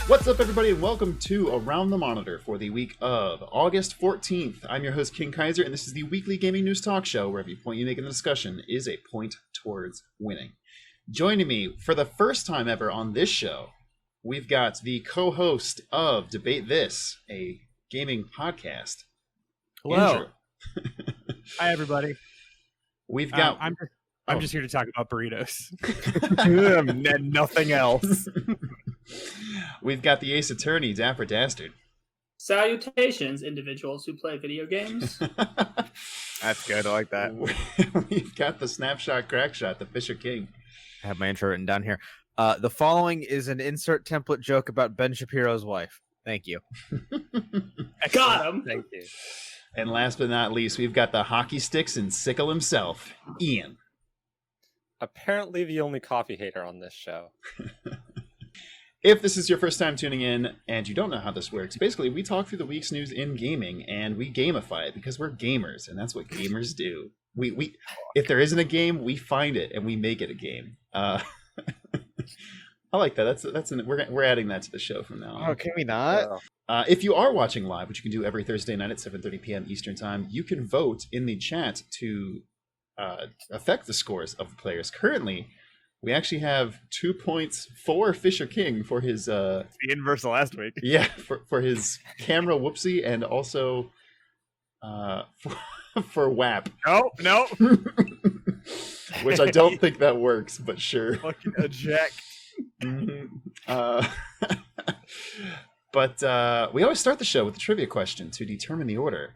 What's up, everybody, and welcome to Around the Monitor for the week of August 14th. I'm your host, King Kaiser, and this is the weekly gaming news talk show where every point you make in the discussion is a point towards winning. Joining me for the first time ever on this show, we've got the co-host of Debate This, a gaming podcast. Hello. Hi, everybody. We've got... I'm just here to talk about burritos. And nothing else. We've got the Ace Attorney, Dapper Dastard. Salutations, individuals who play video games. That's good. I like that. We've got the Snapshot Crackshot, the Fisher King. I have my intro written down here. The following is an insert template joke about Ben Shapiro's wife. Thank you. Got him. Thank you. And last but not least, we've got the hockey sticks and sickle himself, Ian. Apparently the only coffee hater on this show. If this is your first time tuning in and you don't know how this works, basically we talk through the week's news in gaming and we gamify it because we're gamers and that's what gamers do. We if there isn't a game, we find it and we make it a game. I like that. We're adding that to the show from now on. Oh, can we not? If you are watching live, which you can do every Thursday night at 7:30 p.m. Eastern Time, you can vote in the chat to affect the scores of the players. Currently, we actually have 2 points for Fisher King for his The inverse of last week. yeah, for his camera whoopsie and also for WAP. No. Which I don't think that works, but sure. Fucking eject. But we always start the show with a trivia question to determine the order.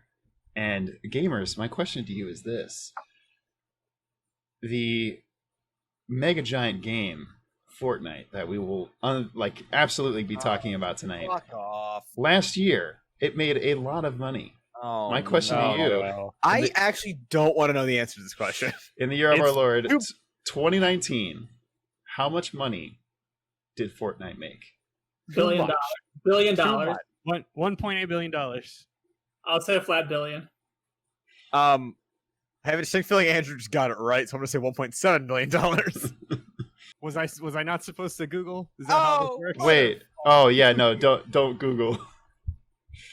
And gamers, my question to you is this. The mega giant game, Fortnite, that we will absolutely be talking about tonight. Fuck off. Last year, it made a lot of money. Oh, my question to you. I actually don't want to know the answer to this question. In the year of our Lord, 2019, how much money did Fortnite make? $1 billion. $1.8 billion. I'll say a flat billion. I have a distinct feeling Andrew just got it right, so I'm going to say $1.7 billion. Was I not supposed to Google? Is that how this works? Wait. Oh yeah, no, don't Google.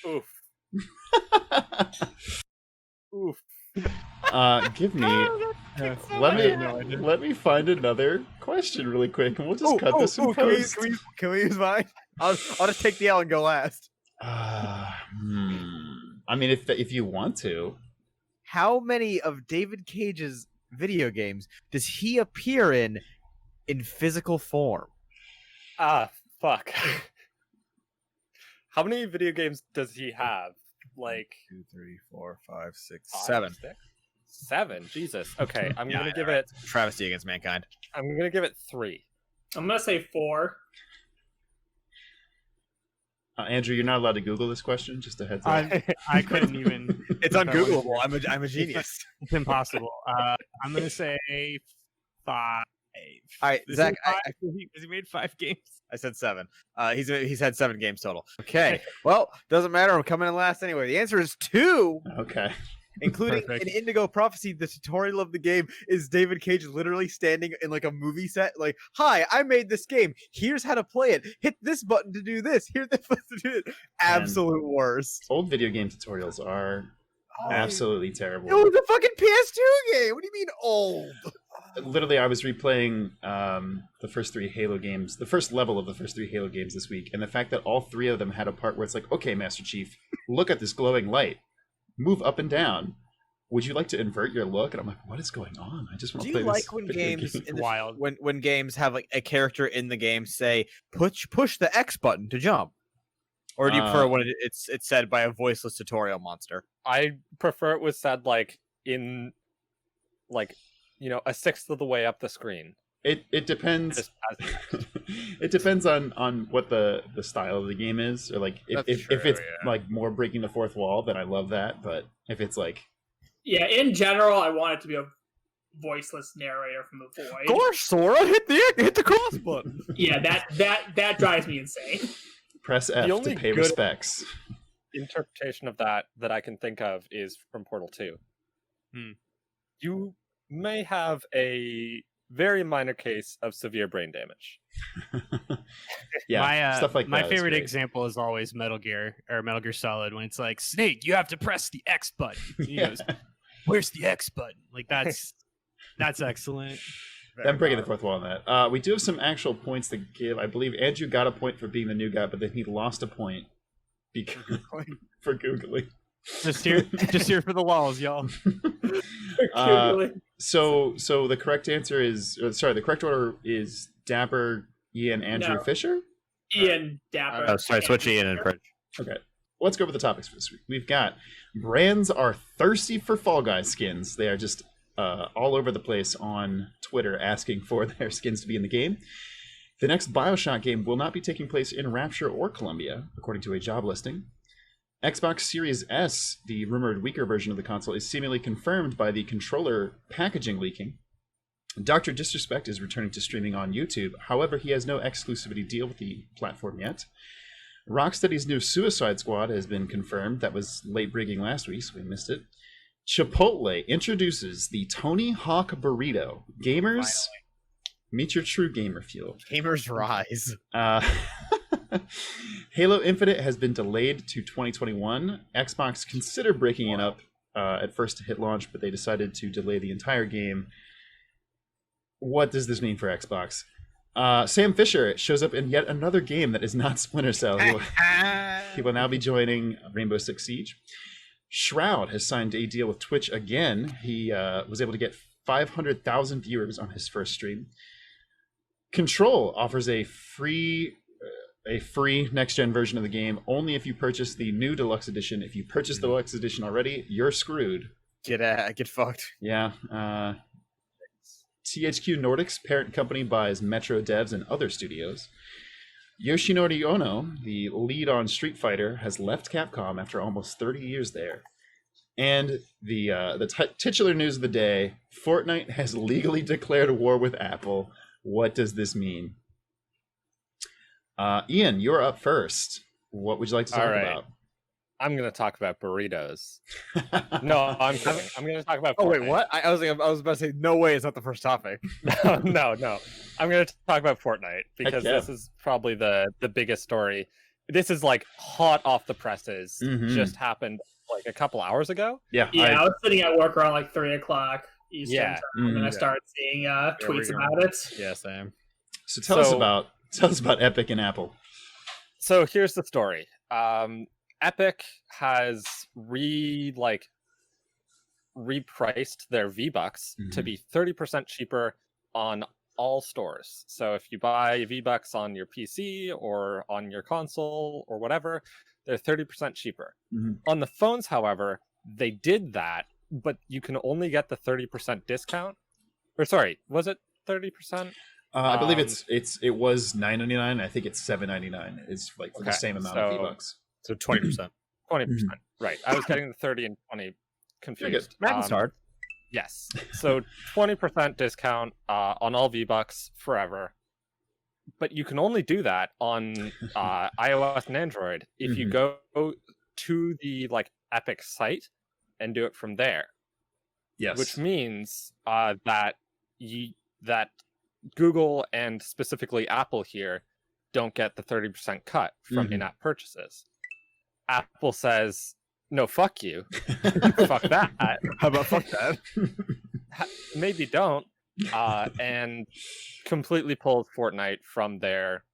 Oof. Oof. Give me. Let me find another question really quick, and we'll just cut this in post. Can we use mine? I'll just take the L and go last. I mean, if you want to. How many of David Cage's video games does he appear in physical form? Fuck. How many video games does he have? 2, 3, 4, 5, 6, 5, 7. 6? 7. Jesus. Okay, I'm gonna give it. Travesty against mankind. I'm gonna give it 3. I'm gonna say 4. Andrew, you're not allowed to Google this question. Just a heads up. I couldn't even. It's ungoogleable. I'm a genius. It's impossible. I'm gonna say 5. All right, Zach. Has he made 5 games? I said 7. He's had 7 games total. Okay. Well, doesn't matter. I'm coming in last anyway. The answer is 2. Okay. Including Perfect. in Indigo Prophecy, the tutorial of the game is David Cage literally standing in like a movie set, like, "Hi, I made this game. Here's how to play it. Hit this button to do this. Here's the button to do it." Absolute worst. Old video game tutorials are absolutely terrible. It was a fucking PS2 game. What do you mean old? Literally, I was replaying the first 3 Halo games, the first level of the first 3 Halo games this week, and the fact that all 3 of them had a part where it's like, "Okay, Master Chief, look at this glowing light. Move up and down. Would you like to invert your look?" And I'm like, what is going on? I just want to play this. Do you like when games Wild. when games have like a character in the game say push the X button to jump? Or do you prefer when it's said by a voiceless tutorial monster? I prefer it was said in a sixth of the way up the screen. It depends. It depends on what the style of the game is, or like if it's like more breaking the fourth wall, then I love that. But if it's like, yeah, in general, I want it to be a voiceless narrator from the void. Gosh, Sora, hit the cross button. Yeah, that drives me insane. Press F to pay respects. Interpretation of that I can think of is from Portal 2. you may have a very minor case of severe brain damage. Yeah, stuff like my that is favorite great. example is always Metal Gear or Metal Gear Solid when it's like, Snake, you have to press the X button. He Yeah. goes, where's the X button? Like that's excellent. I'm breaking the fourth wall on that. We do have some actual points to give. I believe Andrew got a point for being the new guy, but then he lost a point because for Googling. Just here for the walls, y'all. So the correct answer is the correct order is Dapper, Ian, Andrew, No. Fisher. Ian Dapper. Oh, sorry, switch Ian and Fridge. Okay, let's go over the topics for this week. We've got brands are thirsty for Fall Guys skins. They are just all over the place on Twitter asking for their skins to be in the game. The next Bioshock game will not be taking place in Rapture or Colombia, according to a job listing. Xbox Series S, the rumored weaker version of the console, is seemingly confirmed by the controller packaging leaking. Dr. Disrespect is returning to streaming on YouTube. However, he has no exclusivity deal with the platform yet. Rocksteady's new Suicide Squad has been confirmed. That was late breaking last week, so we missed it. Chipotle introduces the Tony Hawk Burrito. Gamers, meet your true gamer fuel. Gamers rise. Halo Infinite has been delayed to 2021. Xbox considered breaking it up at first to hit launch, but they decided to delay the entire game. What does this mean for Xbox? Sam Fisher shows up in yet another game that is not Splinter Cell. He will now be joining Rainbow Six Siege. Shroud has signed a deal with Twitch again. He was able to get 500,000 viewers on his first stream. Control offers a free next-gen version of the game only if you purchase the new deluxe edition. If you purchase the deluxe edition already, you're screwed. Get fucked. Yeah. THQ Nordic's parent company buys Metro Devs and other studios. Yoshinori Ono, the lead on Street Fighter, has left Capcom after almost 30 years there. And the titular news of the day, Fortnite has legally declared war with Apple. What does this mean? Ian, you're up first. What would you like to talk about? I'm going to talk about burritos. No, I'm kidding. I'm going to talk about Fortnite. Oh wait, what? I was about to say no way. It's not the first topic. No. I'm going to talk about Fortnite because yeah. this is probably the biggest story. This is like hot off the presses. Just happened like a couple hours ago. Yeah, I was sitting at work around like 3:00 Eastern Yeah. time, and I started seeing tweets about it. Yeah, Sam. So tell us about Epic and Apple. So here's the story. Epic has repriced their V-Bucks to be 30% cheaper on all stores. So if you buy V-Bucks on your PC or on your console or whatever, they're 30% cheaper. On the phones, however, they did that, but you can only get the 30% discount. Or sorry, was it 30%? I believe it was $9.99. I think it's $7.99. It's like for the same amount of V-Bucks. So 20%. 20%. Right. I was getting the 30 and 20 confused. Math is hard. Yes. So 20% discount on all V-Bucks forever. But you can only do that on iOS and Android if you go to the Epic site and do it from there. Yes. Which means that Google and specifically Apple here don't get the 30% cut from in-app purchases. Apple says, no, fuck you. Fuck that. How about fuck that? Maybe don't. And completely pulls Fortnite from their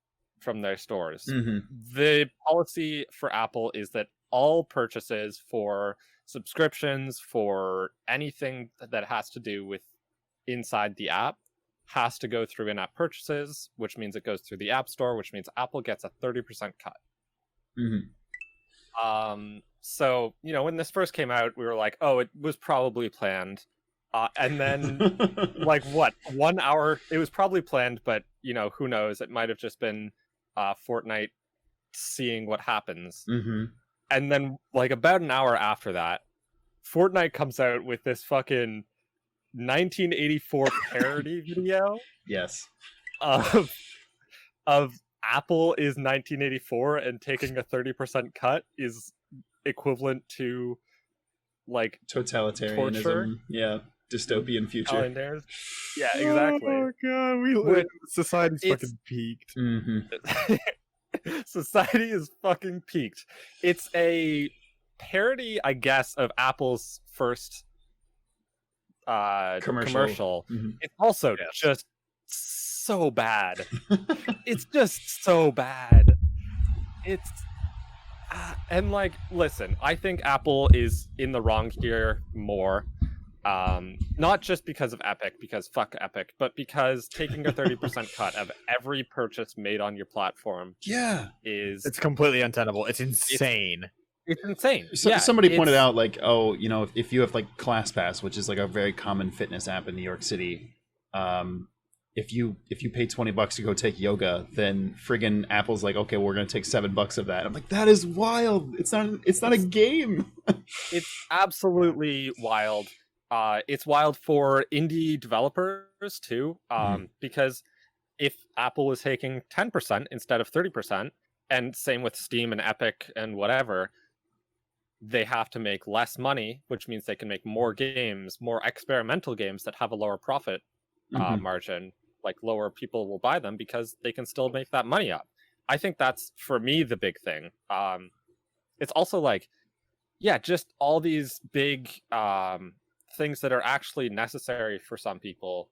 stores. The policy for Apple is that all purchases for subscriptions, for anything that has to do with inside the app, has to go through in-app purchases, which means it goes through the App Store, which means Apple gets a 30% cut. So, when this first came out, we were like, oh, it was probably planned. And then, 1 hour, it was probably planned, but, who knows? It might have just been Fortnite seeing what happens. And then, about an hour after that, Fortnite comes out with this fucking 1984 parody video. Yes. Of Apple is 1984 and taking a 30% cut is equivalent to totalitarianism. Torture. Yeah. dystopian future. calendars. Yeah, exactly. Oh god, society's It's- fucking peaked. Society is fucking peaked. It's a parody, I guess, of Apple's first commercial. Mhm. It's also Yes. just so bad. It's just so bad. It's and like, listen, I think Apple is in the wrong here more. Not just because of Epic, because fuck Epic, but because taking a 30% cut of every purchase made on your platform Yeah. is It's completely untenable. It's insane. it's insane. So, Yeah, somebody pointed it's- out, like, oh, you know, if you have like ClassPass, which is like a very common fitness app in New York City, if you pay $20 to go take yoga, then friggin' Apple's like, okay, well, we're gonna take $7 of that. I'm like, that is wild. It's not a game. It's absolutely wild. It's wild for indie developers too, because if Apple was taking 10% instead of 30%, and same with Steam and Epic and whatever, they have to make less money, which means they can make more games, more experimental games that have a lower profit margin. Like, lower people will buy them because they can still make that money up. I think that's, for me, the big thing. It's also like, yeah, just all these big things that are actually necessary for some people,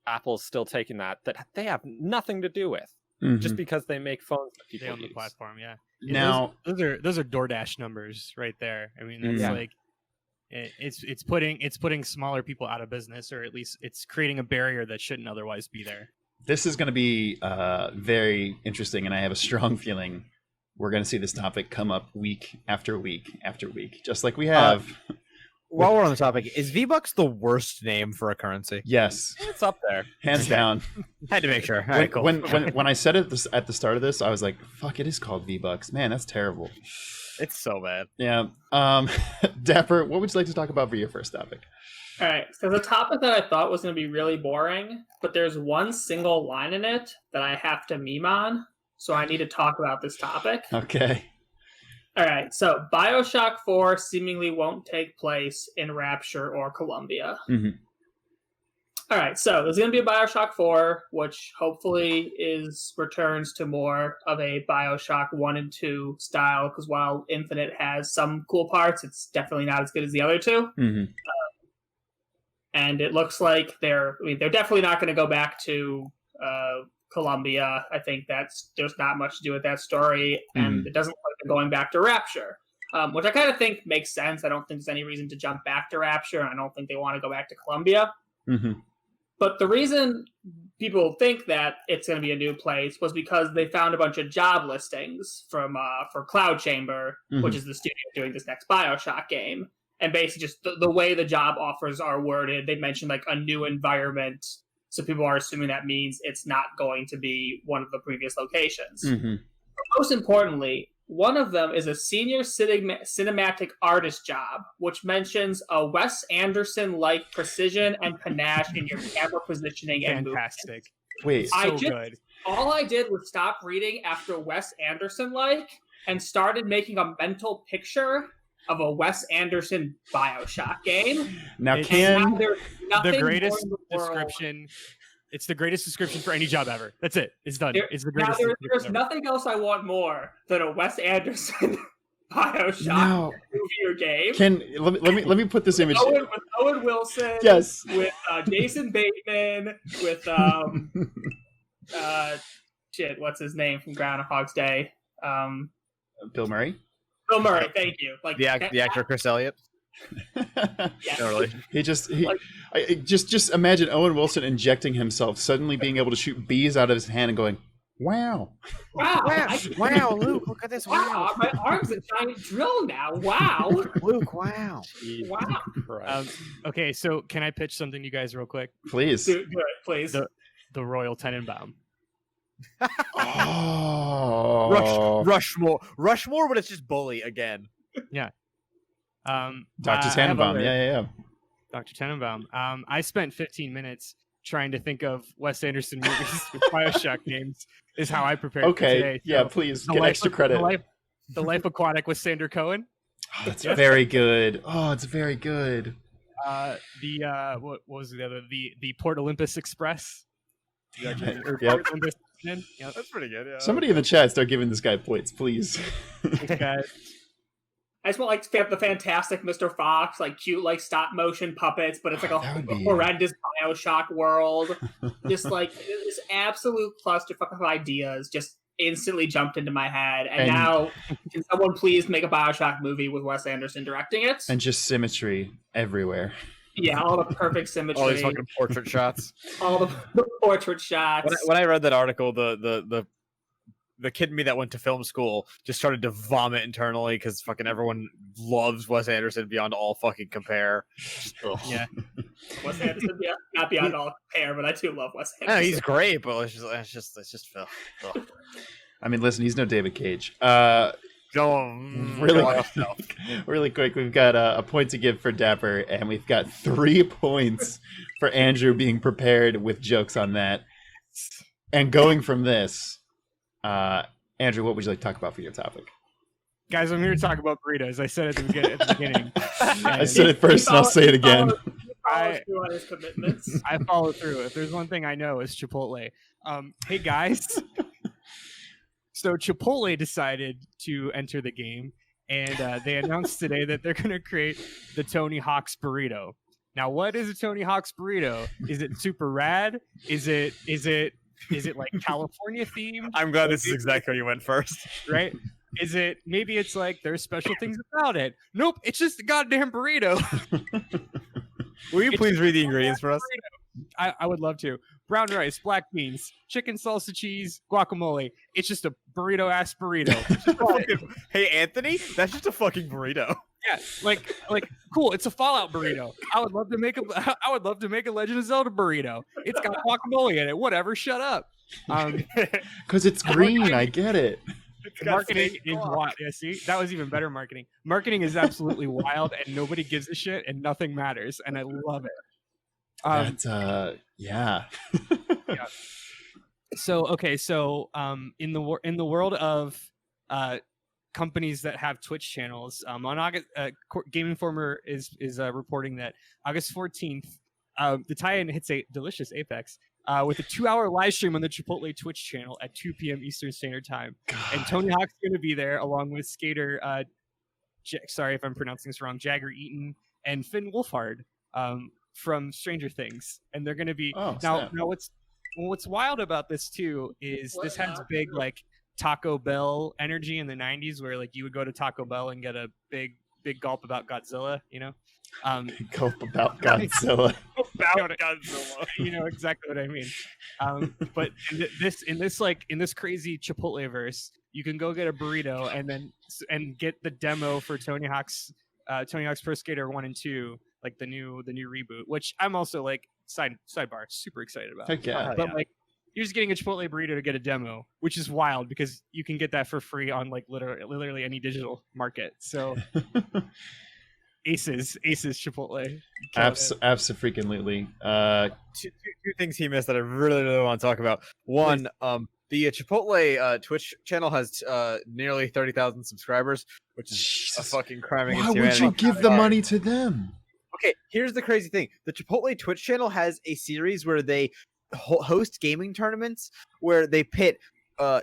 Apple's still taking that they have nothing to do with, just because they make phones that Stay people on the use. platform, yeah. Now, those are DoorDash numbers right there. I mean, that's Yeah. like it's putting smaller people out of business, or at least it's creating a barrier that shouldn't otherwise be there. this is going to be very interesting, and I have a strong feeling we're going to see this topic come up week after week after week, just like we have. While we're on the topic, is V-Bucks the worst name for a currency? Yes, It's up there. hands down. Had to make sure. All right, cool. When I said it at the start of this, I was like, "Fuck, it is called V-Bucks." Man, that's terrible. It's so bad. Yeah. Dapper, what would you like to talk about for your first topic? All right, so the topic that I thought was going to be really boring, but there's one single line in it that I have to meme on, so I need to talk about this topic. Okay. All right, so Bioshock 4 seemingly won't take place in Rapture or Colombia. Mhm. All right, so there's going to be a Bioshock 4, which hopefully returns to more of a Bioshock 1 and 2 style, because while Infinite has some cool parts, it's definitely not as good as the other two. Mhm. And it looks like they're definitely not going to go back to Colombia. I think there's not much to do with that story, and it doesn't look like they're going back to Rapture, which I kind of think makes sense. I don't think there's any reason to jump back to Rapture, and I don't think they want to go back to Colombia. Mhm. But the reason people think that it's going to be a new place was because they found a bunch of job listings for Cloud Chamber, which is the studio doing this next Bioshock game. And basically just the way the job offers are worded, they mentioned like a new environment. So people are assuming that means it's not going to be one of the previous locations. Mhm. But most importantly, one of them is a senior cinematic artist job, which mentions a Wes Anderson-like precision and panache in your camera positioning and movement. Fantastic. Wait. So good. All I did was stop reading after Wes Anderson-like and started making a mental picture of a Wes Anderson Bioshock game. Now, It's can Now there's nothing The more greatest in the world. description. It's the greatest description for any job ever. That's it. It's done. There- It's the Now greatest. there's description ever. nothing else I want more than a Wes Anderson Bioshock now movie or game. let me put this image. With Owen Wilson. Yes. With Jason Bateman. With what's his name from Groundhog's Day? Bill Murray. Bill Murray. Thank you. Like The actor Chris Elliott. yes. Totally. Just imagine Owen Wilson injecting himself, suddenly being able to shoot bees out of his hand and going, "Wow." Wow. Wow, Luke, look at this. Wow. My arm's a giant drill now. Wow. Luke, wow. Jesus Wow. Christ. Okay, so can I pitch something to you guys real quick? Please. Do it, please. The Royal Tenenbaum. Oh. Rushmore, but it's just Bully again. Dr. I have Tannenbaum. other- Yeah. Dr. Tenenbaum. I spent 15 minutes trying to think of Wes Anderson movies with Bioshock games. Is how I prepared for Okay. today. Yeah, So, please The get Life extra of- credit. The Life Aquatic with Sander Cohen. Oh, that's very good. Oh, it's very good. What was the other? The Port Olympus Express. Yep. Port Olympus. Yep. That's pretty good. Yeah. Somebody in the chat start giving this guy points, please. Okay. I just want like the fantastic Mr. Fox, like cute like stop motion puppets, but it's like That would a be- horrendous Bioshock world. Just like this absolute clusterfuck of ideas just instantly jumped into my head. And now, can someone please make a Bioshock movie with Wes Anderson directing it? And just symmetry everywhere. Yeah, all the perfect symmetry, All these fucking portrait shots. all the portrait shots. When I read that article, the kid in me that went to film school just started to vomit internally because fucking everyone loves Wes Anderson beyond all fucking compare. Yeah. Wes Anderson, yeah, not beyond all compare, but I do love Wes No, Anderson. he's great, but it's just Phil. I mean, listen, he's no David Cage. Really quick, we've got a point to give for Dapper, and we've got 3 points for Andrew being prepared with jokes on that. And going from this, Andrew, what would you like to talk about for your topic? Guys, I'm here to talk about burritos. I said it at the beginning. I said it first, and I'll say it again. Follows through on his commitments. I follow through. If there's one thing I know, it's Chipotle. Hey guys. So Chipotle decided to enter the game, and they announced today that they're going to create the Tony Hawk's Burrito. Now, what is a Tony Hawk's Burrito? Is it super rad? Is it like California themed? I'm glad this is exactly where you went first. Right? Maybe it's like there's special things about it? Nope, it's just a goddamn burrito. Will you please read the ingredients for us? I would love to. Brown rice, black beans, chicken salsa cheese, guacamole. It's just a burrito ass burrito. Hey Anthony, that's just a fucking burrito. Yeah, like cool. It's a Fallout burrito. I would love to make a Legend of Zelda burrito. It's got guacamole in it. Whatever. Shut up. Because it's green, I get it. Marketing is wild. Yeah, see, that was even better marketing. Marketing is absolutely wild, and nobody gives a shit, and nothing matters, and I love it. Yeah. Yeah. So in the world of companies that have Twitch channels, on August, Game Informer is reporting that August 14th, the tie-in hits a delicious Apex with a 2-hour live stream on the Chipotle Twitch channel at 2 p.m. Eastern Standard Time. God. And Tony Hawk's going to be there along with skater, sorry if I'm pronouncing this wrong, Jagger Eaton and Finn Wolfhard from Stranger Things. And they're going to be now what's wild about this too is this has big like Taco Bell energy in the 90s where like you would go to Taco Bell and get a big gulp about Godzilla, you know? Gulp about Godzilla. About Godzilla. You know exactly what I mean. But in this crazy Chipotle verse, you can go get a burrito and get the demo for Tony Hawk's Pro Skater 1 and 2, like the new reboot, which I'm also like sidebar super excited about. Heck yeah. But like you're just getting a Chipotle burrito to get a demo, which is wild because you can get that for free on like literally any digital market. So Aces Chipotle. Abso-freaking-lutely. Two things he missed that I really want to talk about. One, the Chipotle Twitch channel has nearly 30,000 subscribers, which is a fucking crime against humanity. Why would you give the money to them? Okay, here's the crazy thing. The Chipotle Twitch channel has a series where they host gaming tournaments where they pit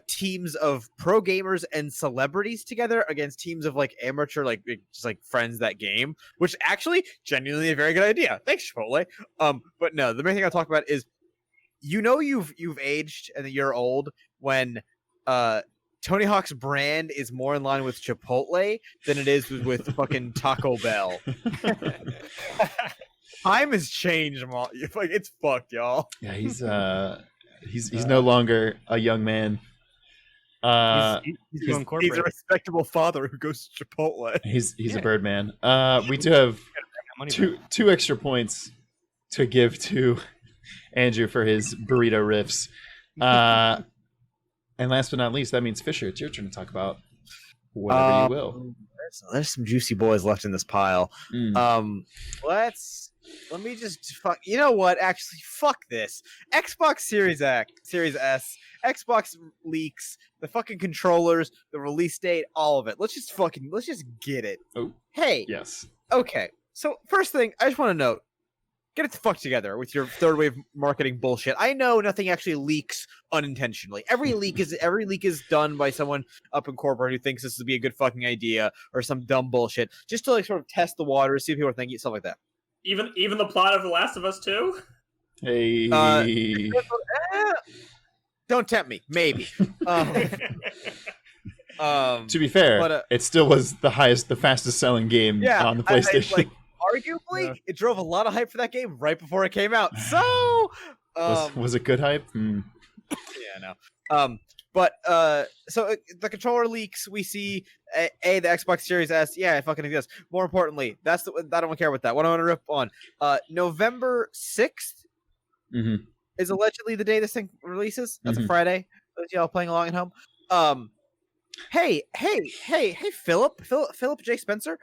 teams of pro gamers and celebrities together against teams of like amateur, like just like friends that game, which actually genuinely a very good idea. Thanks, Chipotle. But no, the main thing I'll talk about is you've aged and that you're old when Tony Hawk's brand is more in line with Chipotle than it is with fucking Taco Bell. Time has changed, like it's fucked, y'all. Yeah, he's no longer a young man. He's going corporate. He's a respectable father who goes to Chipotle. He's a bird man. We do have two extra points to give to Andrew for his burrito riffs. And last but not least, that means Fisher, it's your turn to talk about whatever you will. There's some juicy boys left in this pile. Let me just fuck. You know what? Actually, fuck this. Xbox Series S, Xbox leaks, the fucking controllers, the release date, all of it. Let's just get it. Oh, hey. yes. Okay. So first thing, I just want to note, get it the fuck together with your third wave marketing bullshit. I know nothing actually leaks unintentionally. Every leak is done by someone up in corporate who thinks this would be a good fucking idea or some dumb bullshit, just to like sort of test the waters, see if people are thinking stuff like that. Even the plot of The Last of Us 2? Hey. Don't tempt me. Maybe. To be fair, but, it still was the fastest selling game on the PlayStation. Arguably, it drove a lot of hype for that game right before it came out. So, was it good hype? Yeah, no. So the controller leaks. We see the Xbox Series S. Yeah, it fucking exists. More importantly, I don't care about that. What I want to rip on. November 6th is allegedly the day this thing releases. That's a Friday. Those y'all playing along at home. Hey, Philip J. Spencer.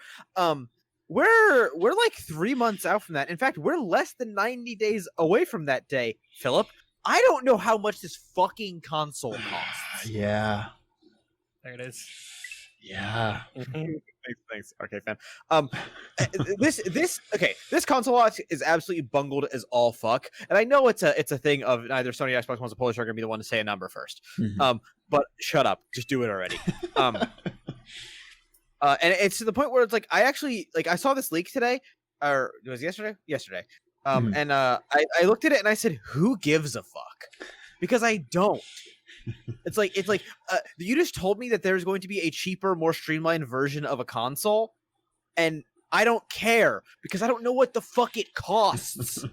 We're like 3 months out from that. In fact, we're less than 90 days away from that day, Philip. I don't know how much this fucking console costs. Yeah. There it is. Yeah. Thanks. Okay, fan. This console launch is absolutely bungled as all fuck. And I know it's a thing of neither Sony or Xbox wants to pull the trigger and be the one to say a number first. But shut up. Just do it already. And it's to the point where it's like I saw this leak today, or it was yesterday. And I looked at it and I said, "Who gives a fuck?" Because I don't. It's like you just told me that there's going to be a cheaper, more streamlined version of a console, and I don't care because I don't know what the fuck it costs.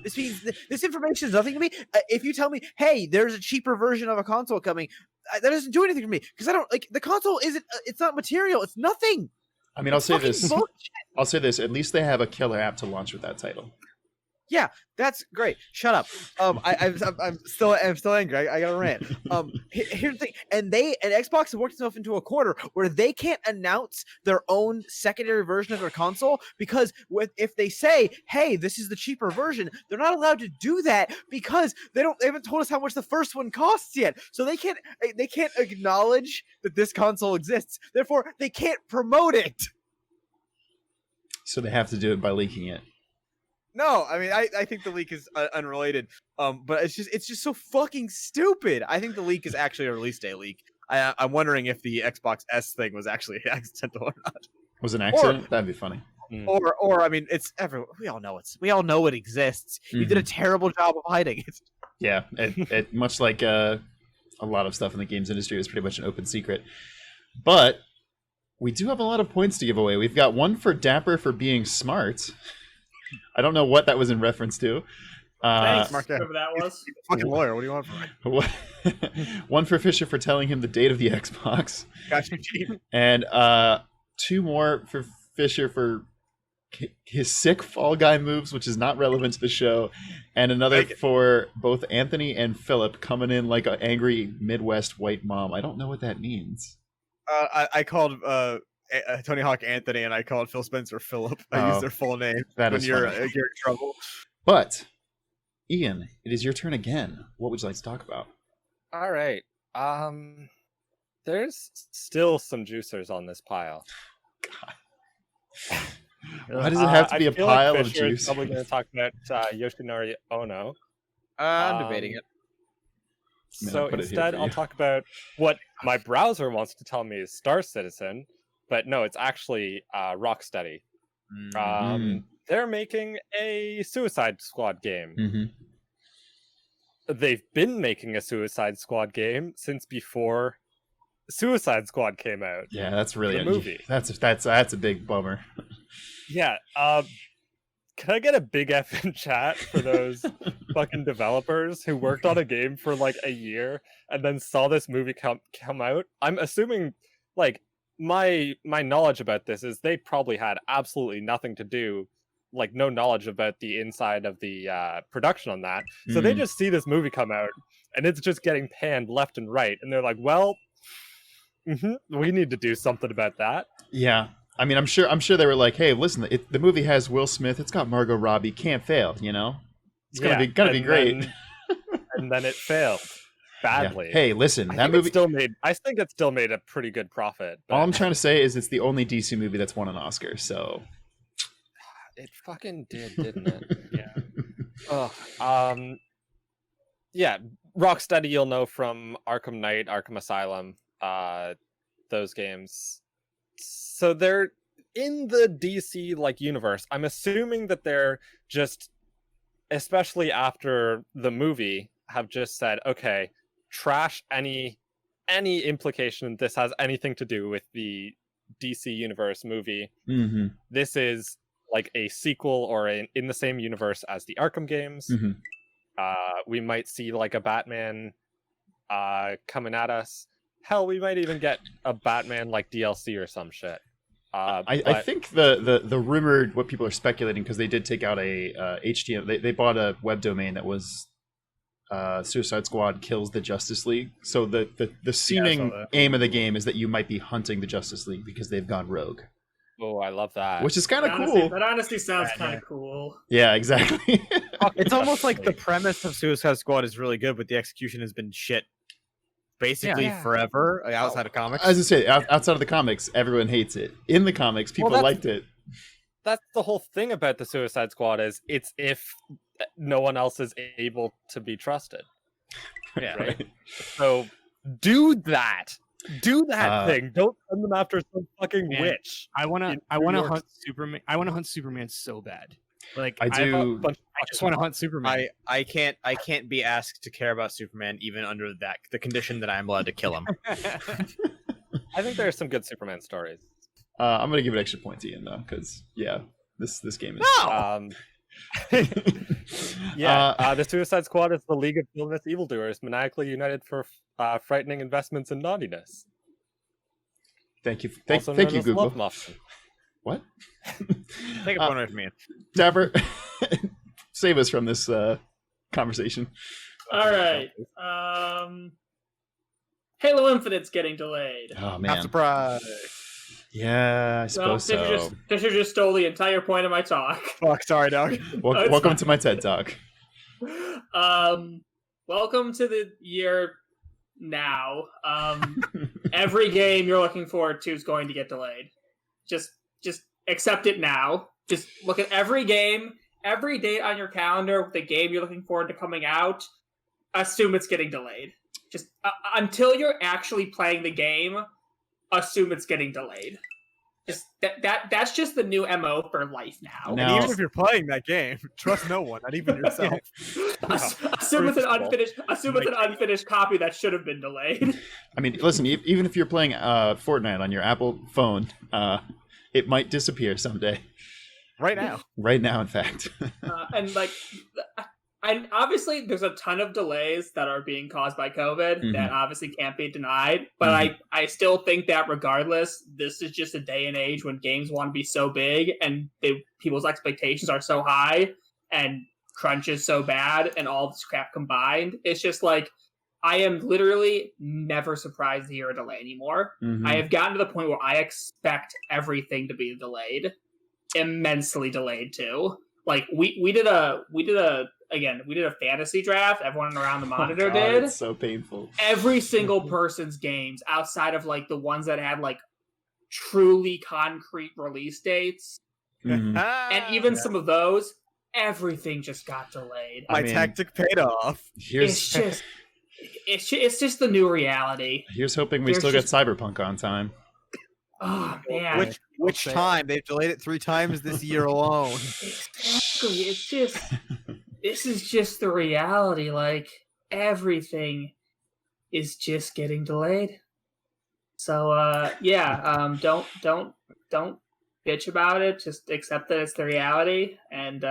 This means this information is nothing to me. If you tell me, "Hey, there's a cheaper version of a console coming," that doesn't do anything for me because I don't like the console. It's not material. It's nothing. I mean, I'll say this. I'll say this. At least they have a killer app to launch with that title. Yeah, that's great. Shut up. I'm still angry. I got to rant. Here's the thing, and Xbox has worked itself into a corner where they can't announce their own secondary version of their console because if they say, "Hey, this is the cheaper version," they're not allowed to do that because they haven't told us how much the first one costs yet. So they can't acknowledge that this console exists. Therefore, they can't promote it. So they have to do it by leaking it. No, I mean I think the leak is unrelated. But it's just so fucking stupid. I think the leak is actually a release day leak. I'm wondering if the Xbox S thing was actually accidental or not. Was it an accident? That'd be funny. Or I mean, we all know it exists. You did a terrible job of hiding it. Yeah, it much like a lot of stuff in the games industry, it was pretty much an open secret. But we do have a lot of points to give away. We've got one for Dapper for being smart. I don't know what that was in reference to. Thanks, whoever that was. Fucking lawyer, what do you want from me? One for Fisher for telling him the date of the Xbox. Gotcha, Chief. And 2 more for Fisher for his sick Fall Guy moves, which is not relevant to the show. And another for both Anthony and Philip coming in like an angry Midwest white mom. I don't know what that means. I called Tony Hawk Anthony, and I called Phil Spencer Philip. I used their full name when you're in trouble. But, Ian, it is your turn again. What would you like to talk about? All right. There's still some juicers on this pile. God. Why does it have to be a pile of juice? Probably going to talk about Yoshinori Ono. I'm debating it. So instead, I'll talk about what my browser wants to tell me is Star Citizen. But no, it's actually Rocksteady. They're making a Suicide Squad game. They've been making a Suicide Squad game since before Suicide Squad came out. Yeah, that's really a movie. That's a big bummer. Yeah. Can I get a big F in chat for those fucking developers who worked on a game for like a year and then saw this movie come out? I'm assuming like my knowledge about this is they probably had absolutely nothing to do, like no knowledge about the inside of the production on that. So they just see this movie come out and it's just getting panned left and right. And they're like, well, we need to do something about that. Yeah. I mean, I'm sure they were like, hey, listen, the movie has Will Smith. It's got Margot Robbie. Can't fail, you know? It's gonna be great. And then it failed. Badly. Yeah. Hey, listen, that movie I think it still made a pretty good profit. But... All I'm trying to say is it's the only DC movie that's won an Oscar. So It fucking did, didn't it? Yeah. Oh, yeah. Rocksteady, you'll know from Arkham Knight, Arkham Asylum, those games. So they're in the DC universe. I'm assuming that they're just, especially after the movie, have just said, okay, trash any implication this has anything to do with the DC Universe movie. Mm-hmm. This is like a sequel or in the same universe as the Arkham games. Mm-hmm. We might see like a Batman coming at us. Hell, we might even get a Batman DLC or some shit. I think the rumored, what people are speculating, because they did take out a HTML, they bought a web domain that was Suicide Squad kills the Justice League. So the seeming aim of the game is that you might be hunting the Justice League because they've gone rogue. Oh, I love that. Which is kind of cool. That honestly sounds kind of cool. Yeah, exactly. It's almost like the premise of Suicide Squad is really good, but the execution has been shit basically forever outside of comics. As I say, outside of the comics, everyone hates it. In the comics, people liked it. That's the whole thing about the Suicide Squad is it's if no one else is able to be trusted. Yeah. Right. So do that. Do that thing. Don't send them after some fucking witch. I want to hunt Superman. I want to hunt Superman so bad. Like I do. I just want to hunt Superman. I can't be asked to care about Superman even under the condition that I'm allowed to kill him. I think there are some good Superman stories. I'm gonna give it extra points, Ian, though, because this game is. No! The Suicide Squad is the League of Villainous Evildoers, maniacally united for frightening investments in naughtiness. Thank you, thank you, Google. Love Muffin. What? Take a point away from me. Dapper, save us from this conversation. All right. Halo Infinite's getting delayed. Oh man! Not surprised. Yeah, I suppose so. Fisher just stole the entire point of my talk. Fuck, sorry, dog. Welcome to my TED Talk. Welcome to the year now. Every game you're looking forward to is going to get delayed. Just accept it now. Just look at every game, every date on your calendar, the game you're looking forward to coming out. Assume it's getting delayed. Just until you're actually playing the game, assume it's getting delayed. Just that's just the new MO for life now. And even if you're playing that game, trust no one, not even yourself. Assume it's an unfinished copy that should have been delayed. I mean, listen, even if you're playing Fortnite on your Apple phone, it might disappear someday. Right now. Right now, in fact. And obviously, there's a ton of delays that are being caused by COVID that obviously can't be denied. But I still think that regardless, this is just a day and age when games want to be so big and people's expectations are so high and crunch is so bad and all this crap combined. It's just like, I am literally never surprised to hear a delay anymore. I have gotten to the point where I expect everything to be delayed, immensely delayed too. Like we did a fantasy draft. Everyone around the monitor did. It's so painful. Every single person's games, outside of like the ones that had like truly concrete release dates, and even some of those, everything just got delayed. My tactic paid off. It's just the new reality. Here's hoping we still get Cyberpunk on time. Oh man! Which time? They've delayed it 3 times this year alone. Exactly. It's just this is just the reality. Like everything is just getting delayed. So don't bitch about it. Just accept that it's the reality, and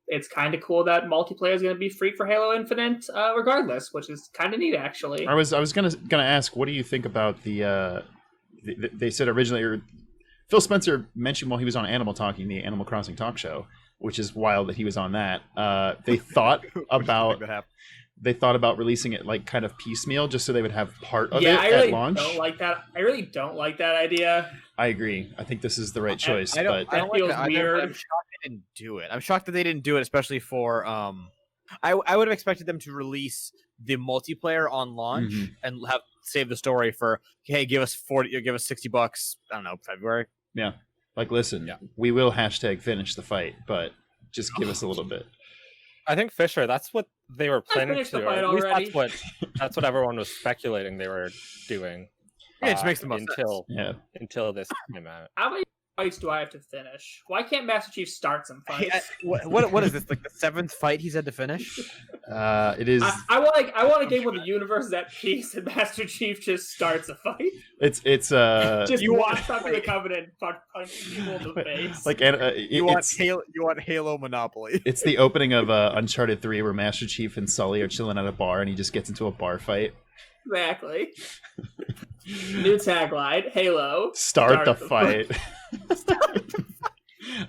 it's kind of cool that multiplayer is going to be free for Halo Infinite, regardless, which is kind of neat, actually. I was gonna ask, what do you think about they said originally, or Phil Spencer mentioned while he was on Animal Talking, the Animal Crossing talk show, which is wild that he was on that. They thought about releasing it like kind of piecemeal, just so they would have part of it at launch. I really don't like that idea. I agree. I think this is the right choice. I don't feels like weird. I'm shocked they didn't do it. I'm shocked that they didn't do it, especially for I would have expected them to release the multiplayer on launch and save the story for, hey, give us $60. I don't know, February. Yeah. Like, listen, we will #finish the fight, but just give us a little bit. I think Fisher, that's what they were planning to do. At least already. that's what everyone was speculating they were doing. Yeah, it just makes the most until this came out. How many fights do I have to finish? Why can't Master Chief start some fights? What is this, like the 7th fight he's had to finish? It is. I want a game where the universe is at peace and Master Chief just starts a fight. It's just you walks up to the Covenant, punching people in the face. Like you want Halo Monopoly. It's the opening of Uncharted 3 where Master Chief and Sully are chilling at a bar and he just gets into a bar fight. Exactly. New tagline: Halo. Start the fight.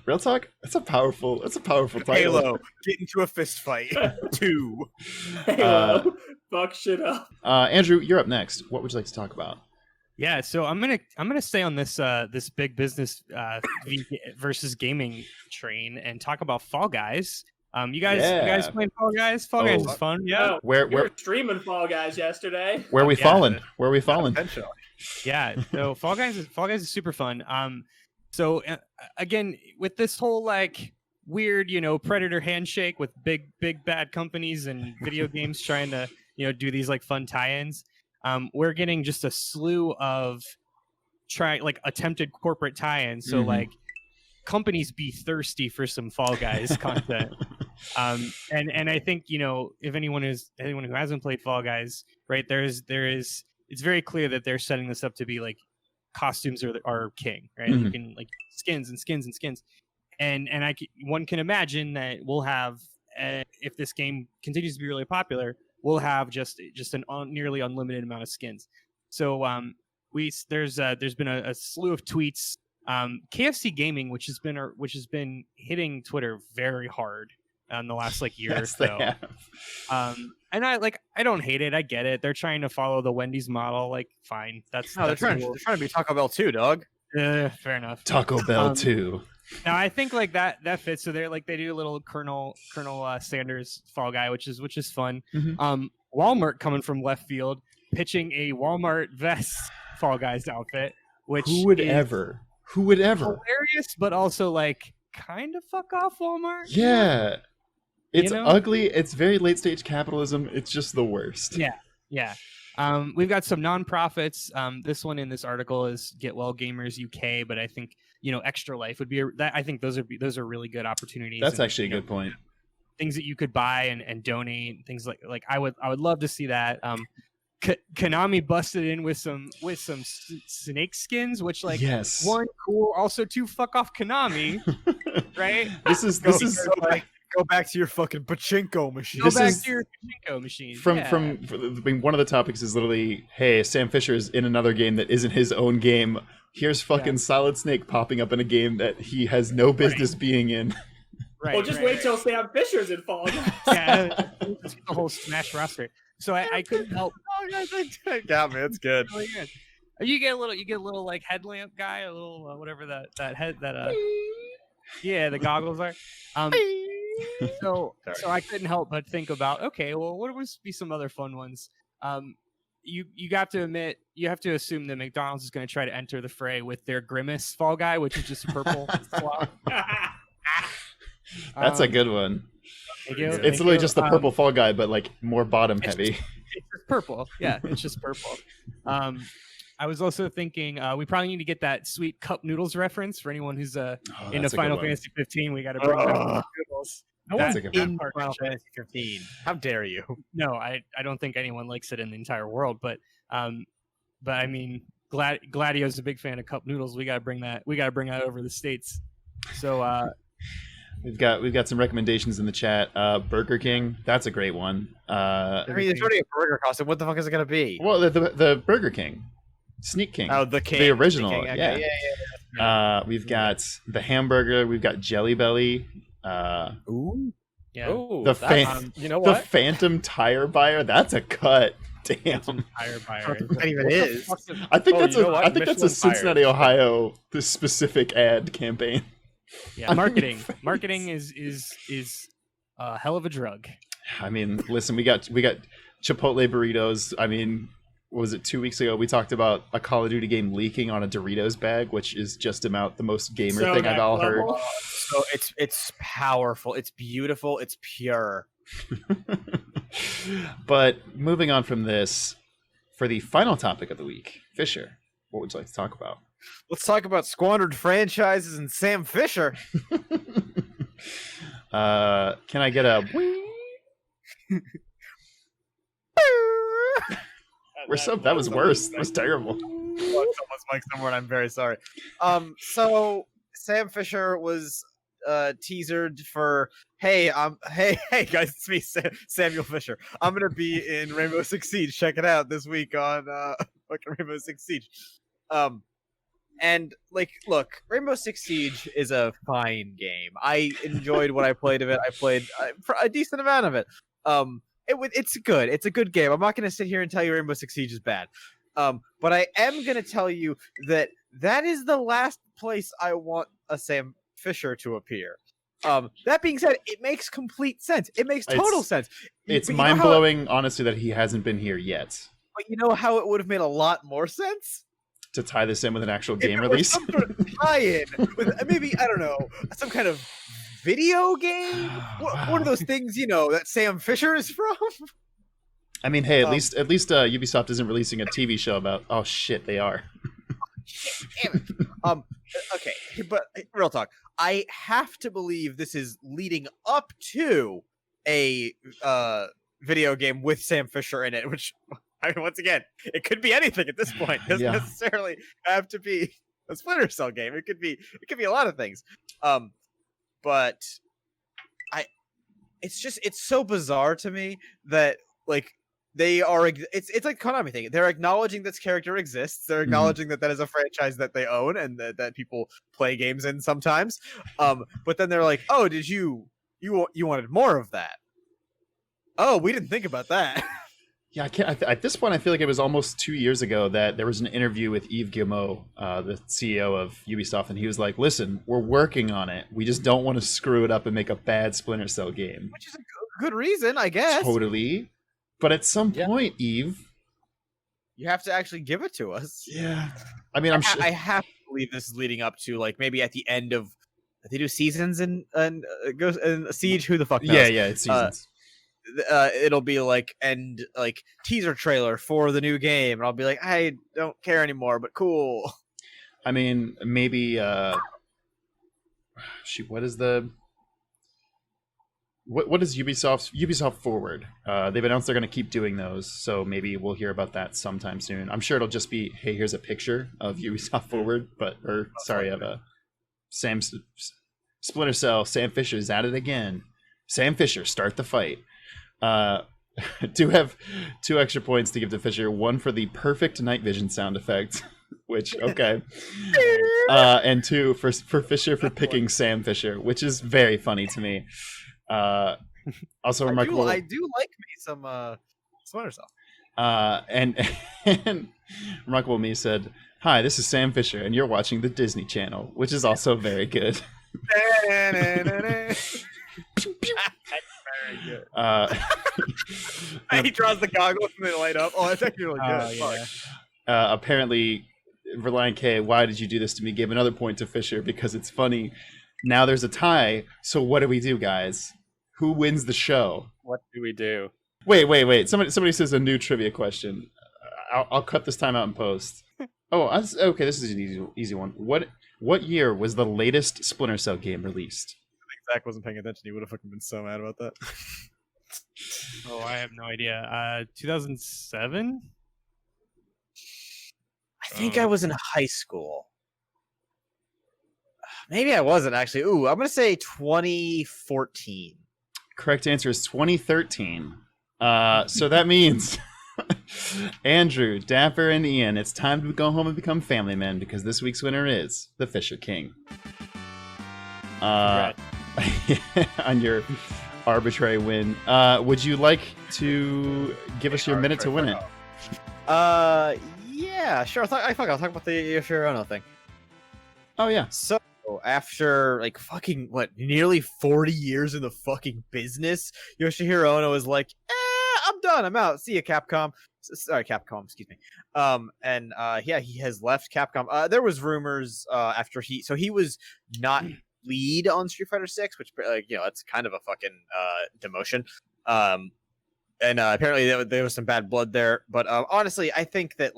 Real talk. That's a powerful title. Halo. Get into a fist fight. 2. Halo. Fuck shit up. Andrew, you're up next. What would you like to talk about? Yeah, so I'm gonna stay on this this big business versus gaming train and talk about Fall Guys. You guys playing Fall Guys? Fall Guys is fun. Yeah. We're streaming Fall Guys yesterday. Where are we falling? Where are we falling? Yeah. So Fall Guys is super fun. So again, with this whole like weird, predator handshake with big bad companies and video games trying to, do these like fun tie-ins, we're getting just a slew of attempted corporate tie-ins. So like companies be thirsty for some Fall Guys content. And I think, if anyone who hasn't played Fall Guys, right, there is it's very clear that they're setting this up to be like costumes are king, right? You can like skins and skins and skins, and one can imagine that we'll have if this game continues to be really popular, we'll have just an nearly unlimited amount of skins. So there's been a slew of tweets. KFC Gaming, which has been hitting Twitter very hard in the last year or so. And I don't hate it. I get it. They're trying to follow the Wendy's model. Fine. They're trying to be Taco Bell too, dog. Fair enough. Taco Bell too. Now I think that fits. So they're they do a little Colonel Sanders Fall Guy, which is fun. Walmart coming from left field, pitching a Walmart vest Fall Guys outfit, which who would ever hilarious, but also kind of fuck off Walmart. Yeah. It's ugly. It's very late stage capitalism. It's just the worst. Yeah. We've got some nonprofits. This one in this article is Get Well Gamers UK, but I think Extra Life would be I think those are really good opportunities. That's actually a good point. Things that you could buy and donate. Things like I would love to see that. Konami busted in with some snake skins, which yes. One, cool, also two, fuck off Konami, right? This is go back to your fucking pachinko machine. Go back to your pachinko machine. From one of the topics is literally, hey, Sam Fisher's in another game that isn't his own game. Here's fucking Solid Snake popping up in a game that he has no business being in. Right. Well, just wait till Sam Fisher's in Fall Guys. Yeah, the whole Smash roster. So I couldn't help. Yeah, man, it's good. Really good. You get a little headlamp guy, a little whatever yeah, the goggles are. So I couldn't help but think about, okay, well, what would be some other fun ones? You got to admit, you have to assume that McDonald's is going to try to enter the fray with their Grimace Fall Guy, which is just purple. That's a good one. It's literally just the purple Fall Guy, but more bottom heavy. It's just purple. Yeah, it's just purple. I was also thinking we probably need to get that sweet cup noodles reference for anyone who's into Final Fantasy 15. We got to bring back noodles. That's a good in Final Fantasy 15. How dare you? No, I don't think anyone likes it in the entire world. But I mean, Gladio's a big fan of cup noodles. We got to bring that over the States. So we've got some recommendations in the chat. Burger King, that's a great one. There's already a burger costume. What the fuck is it gonna be? Well, the Burger King. Sneak King. Oh, the King. The original. King. Okay. Yeah. We've got the hamburger. We've got Jelly Belly. Ooh. Yeah. Ooh, you know what? The Phantom Tire Buyer. That's a cut. Damn. Tire Buyer. That even is. I think that's a Cincinnati, Ohio specific ad campaign. Yeah. Marketing is a hell of a drug. I mean, listen, we got Chipotle burritos. I mean, was it 2 weeks ago? We talked about a Call of Duty game leaking on a Doritos bag, which is just about the most gamer thing I've all heard. So it's powerful. It's beautiful. It's pure. But moving on from this, for the final topic of the week, Fisher, what would you like to talk about? Let's talk about squandered franchises and Sam Fisher. Can I get a... That was worse. That was terrible. Someone's mic somewhere, and I'm very sorry. So Sam Fisher was teasered for, hey guys, it's me, Samuel Fisher. I'm gonna be in Rainbow Six Siege. Check it out this week on fucking Rainbow Six Siege. And like, look, Rainbow Six Siege is a fine game. I enjoyed what I played of it. I played a decent amount of it. It's good. It's a good game. I'm not going to sit here and tell you Rainbow Six Siege is bad. But I am going to tell you that is the last place I want a Sam Fisher to appear. That being said, it makes complete sense. It makes total sense. It's mind-blowing, honestly, that he hasn't been here yet. But you know how it would have made a lot more sense? To tie this in with an actual game release? Some sort of tie-in with maybe, I don't know, some kind of video game? One of those things, that Sam Fisher is from? I mean, hey, at least Ubisoft isn't releasing a TV show about... Oh, shit, they are. Damn it. Okay, but real talk. I have to believe this is leading up to a video game with Sam Fisher in it, which... I mean, once again, it could be anything at this point. It doesn't necessarily have to be a Splinter Cell game. It could be a lot of things. But it's so bizarre to me that like they are. It's like Konami thing. They're acknowledging this character exists. They're acknowledging that is a franchise that they own and that people play games in sometimes. But then they're like, oh, did you wanted more of that? Oh, we didn't think about that. Yeah, at this point, I feel like it was almost 2 years ago that there was an interview with Yves Guillemot, the CEO of Ubisoft, and he was like, listen, we're working on it. We just don't want to screw it up and make a bad Splinter Cell game. Which is a good reason, I guess. Totally. But at some point, Yves... You have to actually give it to us. Yeah. I mean, I have to believe this is leading up to, like, maybe at the end of... They do seasons in Siege? Who the fuck knows? Yeah, it's seasons. It'll be like teaser trailer for the new game, and I'll be like, I don't care anymore, but cool. I mean, maybe what is Ubisoft Forward? They've announced they're going to keep doing those, so maybe we'll hear about that sometime soon. I'm sure it'll just be, hey, here's a picture of Ubisoft Forward, of Splinter Cell. Sam Fisher's at it again. Sam Fisher, start the fight. Do have 2 extra points to give to Fisher. One for the perfect night vision sound effect, which okay, and 2 for Fisher for picking Sam Fisher, which is very funny to me. Also remarkable. I do like me some Splinter Cell. And remarkable me said, "Hi, this is Sam Fisher, and you're watching the Disney Channel," which is also very good. Very good. He draws the goggles and they light up. Oh, that's actually really good. Yeah. Apparently, Reliant K, why did you do this to me? Gave another point to Fisher because it's funny. Now there's a tie. So what do we do, guys? Who wins the show? What do we do? Wait. Somebody says a new trivia question. I'll cut this time out in post. Oh, okay. This is an easy one. What year was the latest Splinter Cell game released? Zach wasn't paying attention. He would have fucking been so mad about that. Oh, I have no idea. 2007? I think I was in high school. Maybe I wasn't, actually. Ooh, I'm going to say 2014. Correct answer is 2013. So that means... Andrew, Dapper, and Ian, it's time to go home and become family men because this week's winner is the Fisher King. On your arbitrary win. Would you like to give us your minute to win it? Yeah, sure. I'll talk about the Yoshinori Ono thing. Oh, yeah. So, after, like, fucking, nearly 40 years in the fucking business, Yoshihiro Ono is like, I'm done. I'm out. See ya, Capcom. Sorry, Capcom. Excuse me. Yeah, he has left Capcom. There was rumors after he was not lead on Street Fighter 6, which that's kind of a fucking demotion. Apparently there was some bad blood there. But honestly, I think that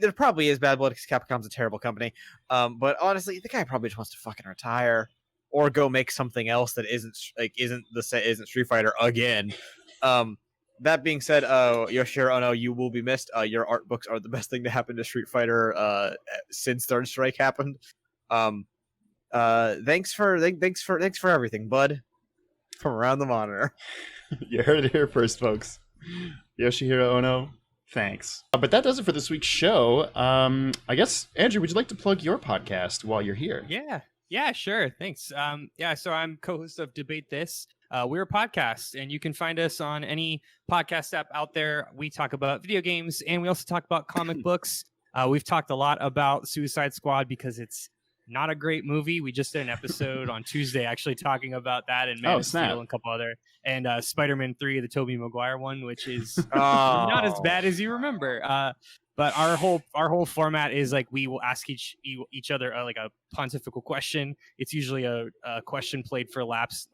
there probably is bad blood because Capcom's a terrible company. But honestly, the guy probably just wants to fucking retire or go make something else that isn't Street Fighter again. That being said, Yoshihiro Ono, you will be missed. Your art books are the best thing to happen to Street Fighter since Third Strike happened. Thanks for everything, bud. From around the monitor. You heard it here first, folks. Yoshihiro Ono, thanks. But that does it for this week's show. I guess, Andrew, would you like to plug your podcast while you're here? Yeah, sure. Thanks. So I'm co-host of Debate This. We're a podcast, and you can find us on any podcast app out there. We talk about video games, and we also talk about comic books. We've talked a lot about Suicide Squad because it's not a great movie. We just did an episode on Tuesday actually talking about that, and Man of Steel and a couple other, and Spider-Man 3, the Tobey Maguire one, which is not as bad as you remember. But our whole format is we will ask each other a pontifical question. It's usually a question played for laughs.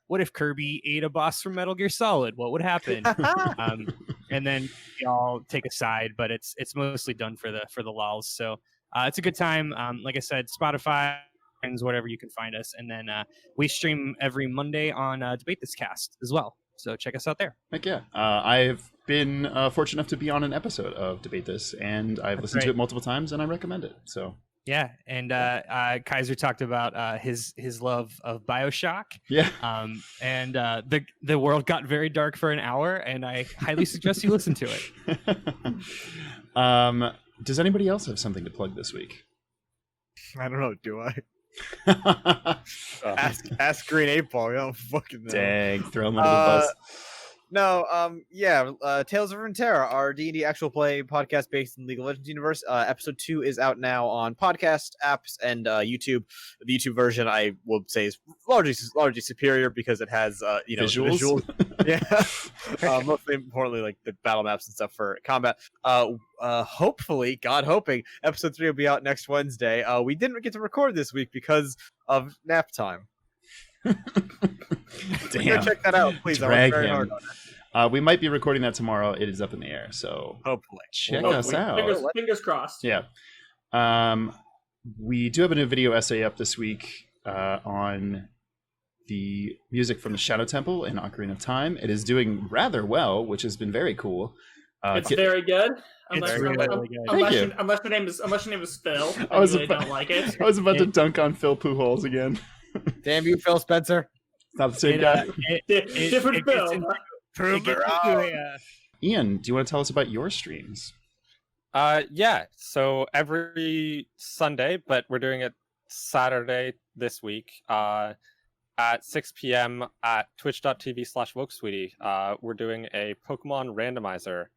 What if Kirby ate a boss from Metal Gear Solid? What would happen? And then we all take a side, but it's mostly done for the lulz. So it's a good time. Like I said, Spotify, whatever you can find us, and then we stream every Monday on Debate This Cast as well. So check us out there. Heck yeah. I've been fortunate enough to be on an episode of Debate This, and I've listened to it multiple times, and I recommend it. So yeah, and Kaiser talked about his love of BioShock. Yeah. And the world got very dark for an hour, and I highly suggest you listen to it. Does anybody else have something to plug this week? I don't know. Do I? Ask Green 8 Ball. You don't fucking know. Dang, throw him under the bus. No, Tales of Runeterra, our D&D actual play podcast based in League of Legends universe. Episode 2 is out now on podcast apps and YouTube. The YouTube version, I will say, is largely superior because it has visuals. Yeah, mostly importantly, the battle maps and stuff for combat. Hopefully, God hoping, episode 3 will be out next Wednesday. We didn't get to record this week because of nap time. Damn. Check that out, please. I worked very hard on it. We might be recording that tomorrow. It is up in the air, so hopefully check us out. Fingers crossed. Yeah. We do have a new video essay up this week on the music from the Shadow Temple in Ocarina of Time. It is doing rather well, which has been very cool. It's very good. Unless your name is Phil, I don't like it. I was about to dunk on Phil Pujols again. Damn you, Phil Spencer. It's not the same guy. Different Phil. Ian, do you want to tell us about your streams? Yeah. So every Sunday, but we're doing it Saturday this week, at 6 p.m. at twitch.tv/wokesweetie. We're doing a Pokemon randomizer,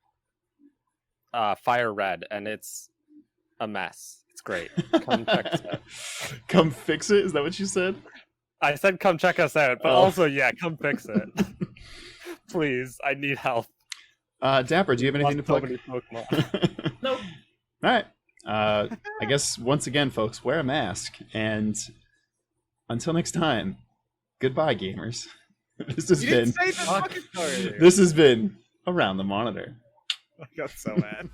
Fire Red, and it's a mess. It's great. Come check us out. Come fix it? Is that what you said? I said come check us out, but also, come fix it. Please, I need help. Dapper, do you have anything to plug? Nope. All right. I guess, once again, folks, wear a mask. And until next time, goodbye, gamers. This has been Around the Monitor. I got so mad.